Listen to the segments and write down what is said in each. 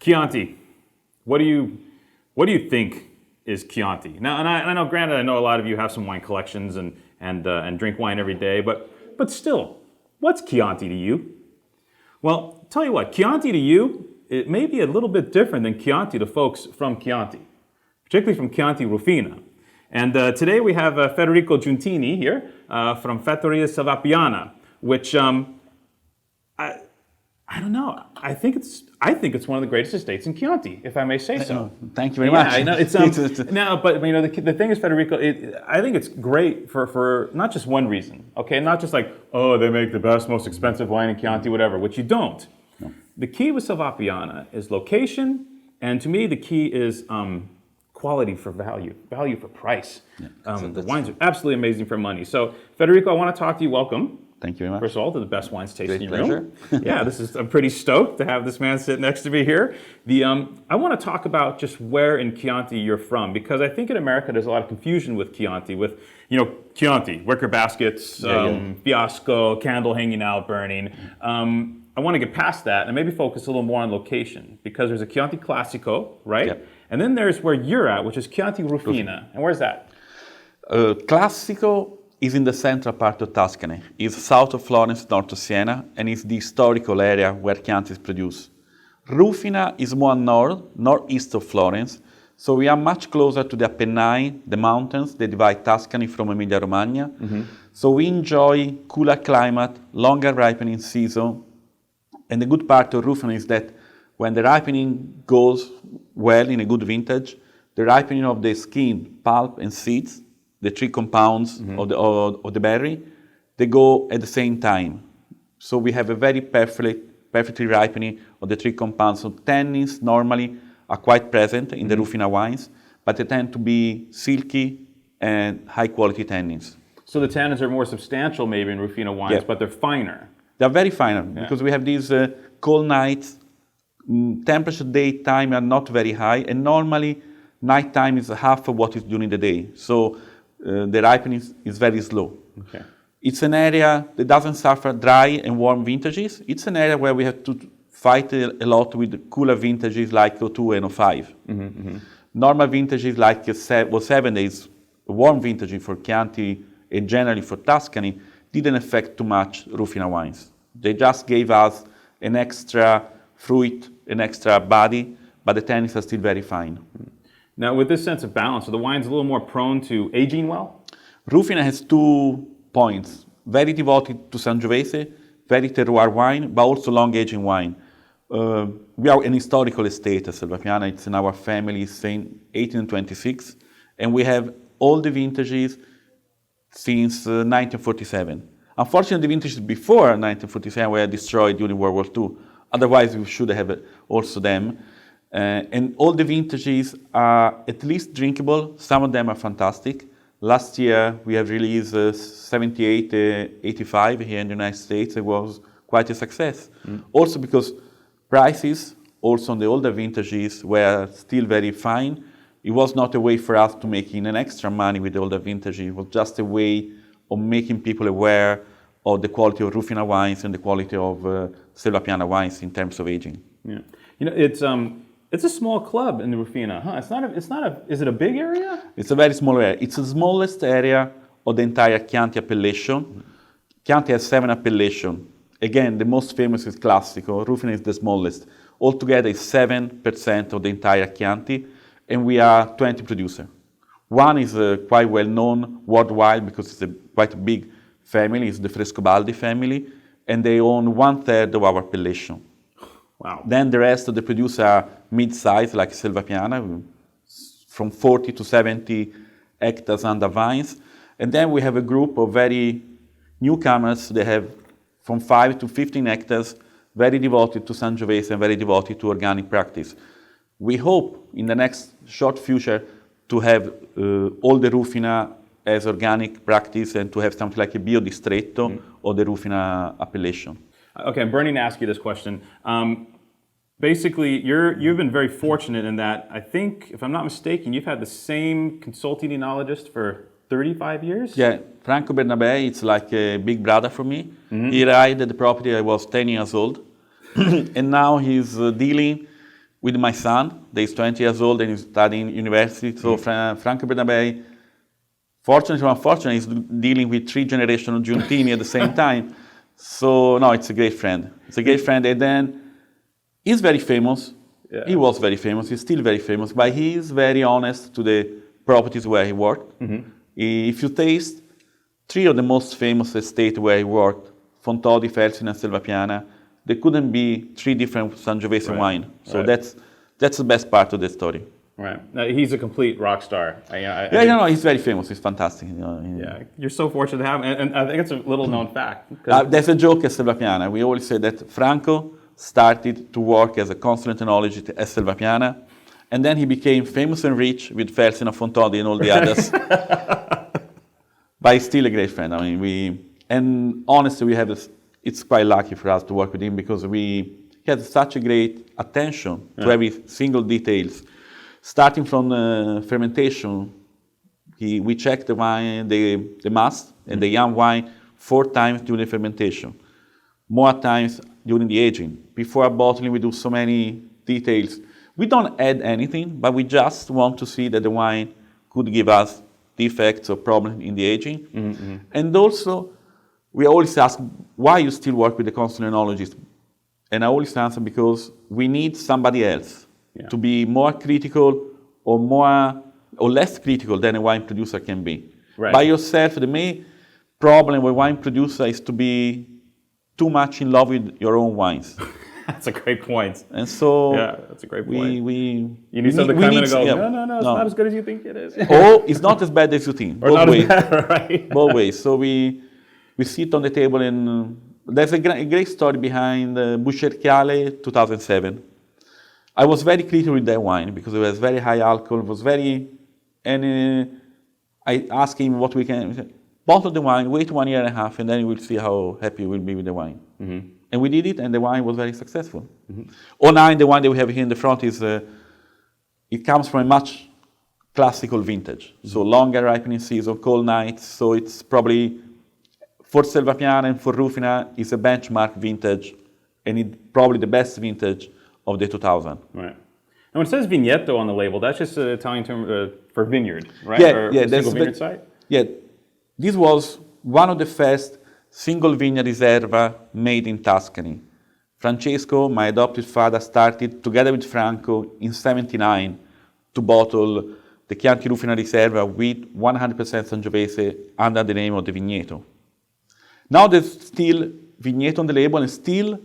Chianti. What do you think is Chianti? Now, and I know, granted, I know a lot of you have some wine collections and drink wine every day, but still, what's Chianti to you? Well, tell you what, Chianti to you, it may be a little bit different than Chianti to folks from Chianti, particularly from Chianti Rufina. And today we have Federico Giuntini here from Fattoria Selvapiana, which I don't know. I think it's one of the greatest estates in Chianti, if I may say so. Thank you very much. I know it's now, but you know the thing is, Federico, I think it's great for not just one reason. Okay, not just like, oh, they make the best, most expensive wine in Chianti, whatever, which you don't. No. The key with Selvapiana is location, and to me, the key is quality for value for price. Yeah, the wines are absolutely amazing for money. So, Federico, I want to talk to you. Welcome. Thank you very much. First of all, to the best wines tasting in your pleasure. room. Yeah, I'm pretty stoked to have this man sit next to me here. I want to talk about just where in Chianti you're from, because I think in America there's a lot of confusion with Chianti, Chianti, wicker baskets, fiasco, candle hanging out, burning. I want to get past that and maybe focus a little more on location, because there's a Chianti Classico, right? Yep. And then there's where you're at, which is Chianti Rufina. And where's that? Classico is in the central part of Tuscany. It's south of Florence, north of Siena, and it's the historical area where Chianti is produced. Rufina is more northeast of Florence, so we are much closer to the Apennine, the mountains that divide Tuscany from Emilia-Romagna. Mm-hmm. So we enjoy cooler climate, longer ripening season, and the good part of Rufina is that when the ripening goes well in a good vintage, the ripening of the skin, pulp, and seeds, the three compounds of the berry, they go at the same time. So we have a very perfectly ripening of the three compounds. So tannins normally are quite present in the Rufina wines, but they tend to be silky and high quality tannins. So the tannins are more substantial maybe in Rufina wines, but they're finer. They're very finer because we have these cold nights. Temperature daytime are not very high, and normally nighttime is half of what is during the day. So the ripening is very slow. Okay. It's an area that doesn't suffer dry and warm vintages. It's an area where we have to fight a lot with cooler vintages like 02 and 05. Mm-hmm, mm-hmm. Normal vintages like 07 days, warm vintage for Chianti and generally for Tuscany, didn't affect too much Rufina wines. They just gave us an extra fruit, an extra body, but the tannins are still very fine. Now, with this sense of balance, are the wines a little more prone to aging well? Rufina has 2 points. Very devoted to Sangiovese, very terroir wine, but also long-aging wine. We are an historical estate at Selvapiana. It's in our family since 1826, and we have all the vintages since 1947. Unfortunately, the vintages before 1947 were destroyed during World War II. Otherwise, we should have also them. And all the vintages are at least drinkable. Some of them are fantastic. Last year, we have released 78, 85 here in the United States. It was quite a success. Also because prices, also on the older vintages, were still very fine. It was not a way for us to make an extra money with the older vintages. It was just a way of making people aware of the quality of Rufina wines and the quality of Selvapiana wines in terms of aging. Yeah, it's a small club in the Rufina, huh? Is it a big area? It's a very small area. It's the smallest area of the entire Chianti appellation. Chianti has 7 appellations. Again, the most famous is Classico. Rufina is the smallest. Altogether, it's 7% of the entire Chianti, and we are 20 producers. One is quite well known worldwide because it's quite a big family. It's the Frescobaldi family, and they own 1/3 of our appellation. Wow. Then the rest of the producers are mid-size, like Selvapiana, from 40 to 70 hectares under vines. And then we have a group of very newcomers. They have from 5 to 15 hectares, very devoted to Sangiovese and very devoted to organic practice. We hope in the next short future to have all the Rufina as organic practice and to have something like a biodistretto or the Rufina appellation. Okay, I'm burning to ask you this question. Basically, you've been very fortunate in that, I think, if I'm not mistaken, you've had the same consulting enologist for 35 years? Yeah, Franco Bernabeu, it's like a big brother for me. He arrived at the property I was 10 years old. And now he's dealing with my son. He's 20 years old and he's studying university. So Franco Bernabeu, fortunately or unfortunately, is dealing with 3 generations of Giuntini at the same time. So no, it's a great friend. It's a great friend. And then he's very famous. Yeah. He was very famous. He's still very famous. But he is very honest to the properties where he worked. If you taste 3 of the most famous estates where he worked, Fontodi, Felsina, and Selvapiana, there couldn't be 3 different Sangiovese wine. So that's the best part of the story. Right. He's a complete rock star. He's very famous. He's fantastic. Yeah, you're so fortunate to have him. And I think it's a little known fact. There's a joke at Selvapiana. We always say that Franco started to work as a consular enologist at Selvapiana, and then he became famous and rich with Felsina, Fontodi, and all the others. But he's still a great friend. And honestly, it's quite lucky for us to work with him because he has such a great attention to every single details. Starting from fermentation, we check the wine, the mast and the young wine 4 times during the fermentation, more times during the aging. Before bottling, we do so many details. We don't add anything, but we just want to see that the wine could give us defects or problems in the aging. And also, we always ask, why you still work with the consular enologist? And I always answer, because we need somebody else to be more critical or less critical than a wine producer can be. Right. By yourself, the main problem with wine producer is to be too much in love with your own wines. That's a great point. And so that's a great point. You need somebody to come in and go, no, it's not as good as you think it is. Or it's not as bad as you think. Or not as bad, right? Both ways. So we sit on the table and there's a great story behind Buscerchiale 2007. I was very critical with that wine because it was very high alcohol. It was I asked him what we can bottle the wine, wait 1.5 years, and then we'll see how happy we'll be with the wine. And we did it, and the wine was very successful. 09, the wine that we have here in the front is it comes from a much classical vintage, so longer ripening season, cold nights. So it's probably for Selvapiana and for Rufina is a benchmark vintage, and it's probably the best vintage of the 2000. Right. And when it says Vigneto on the label, that's just an Italian term for vineyard, right? Single vineyard site? Yeah, this was one of the first single vineyard riserva made in Tuscany. Francesco, my adopted father, started together with Franco in 1979 to bottle the Chianti Rufina Riserva with 100% Sangiovese under the name of the Vigneto. Now there's still Vigneto on the label, and still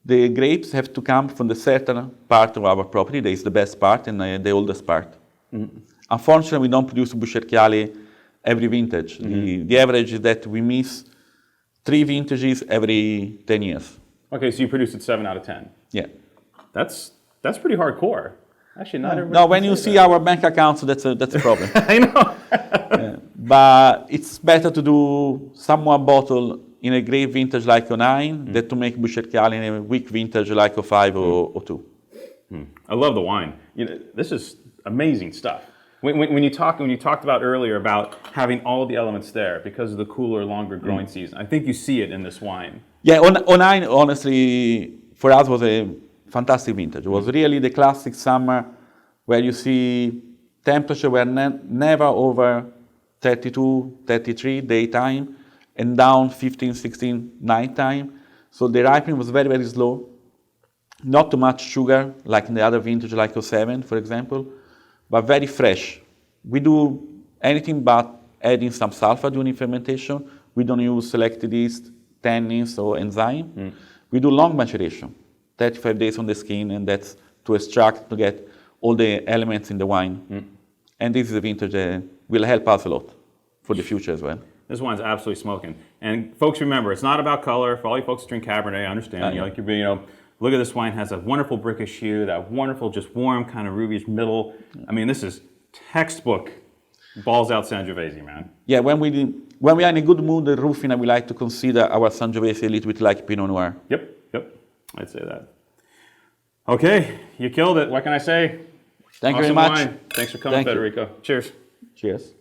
the grapes have to come from the certain part of our property. That is the best part and the oldest part. Unfortunately, we don't produce Buscerchiale every vintage. The average is that we miss 3 vintages every 10 years. Okay, so you produce it 7 out of 10. Yeah. That's pretty hardcore. Actually, not everybody. No, when you see our bank accounts, that's a problem. I know. But it's better to do some more bottle in a great vintage like 09 than to make Buscerchiale in a weak vintage like 05 or 02. I love the wine. This is amazing stuff. When you talked about earlier about having all the elements there because of the cooler, longer growing season, I think you see it in this wine. Yeah, 09, honestly, for us was a fantastic vintage. It was really the classic summer where you see temperature were never over 32, 33 daytime and down 15, 16 nighttime. So the ripening was very, very slow. Not too much sugar like in the other vintage like 07, for example, but very fresh. We do anything but adding some sulfur during fermentation. We don't use selected yeast, tannins, or enzyme. We do long maturation, 35 days on the skin, and that's to extract, to get all the elements in the wine. And this is a vintage that will help us a lot for the future as well. This wine's absolutely smoking. And folks, remember, it's not about color. For all you folks who drink Cabernet, I understand. Look at this wine, has a wonderful brickish hue, that wonderful, just warm kind of rubish middle. I mean, this is textbook balls out Sangiovese, man. Yeah, when we are in a good mood, the Rufina, we like to consider our Sangiovese a little bit like Pinot Noir. Yep, I'd say that. Okay, you killed it. What can I say? Thank you very much. Wine. Thanks for coming, Federico. Cheers. Cheers.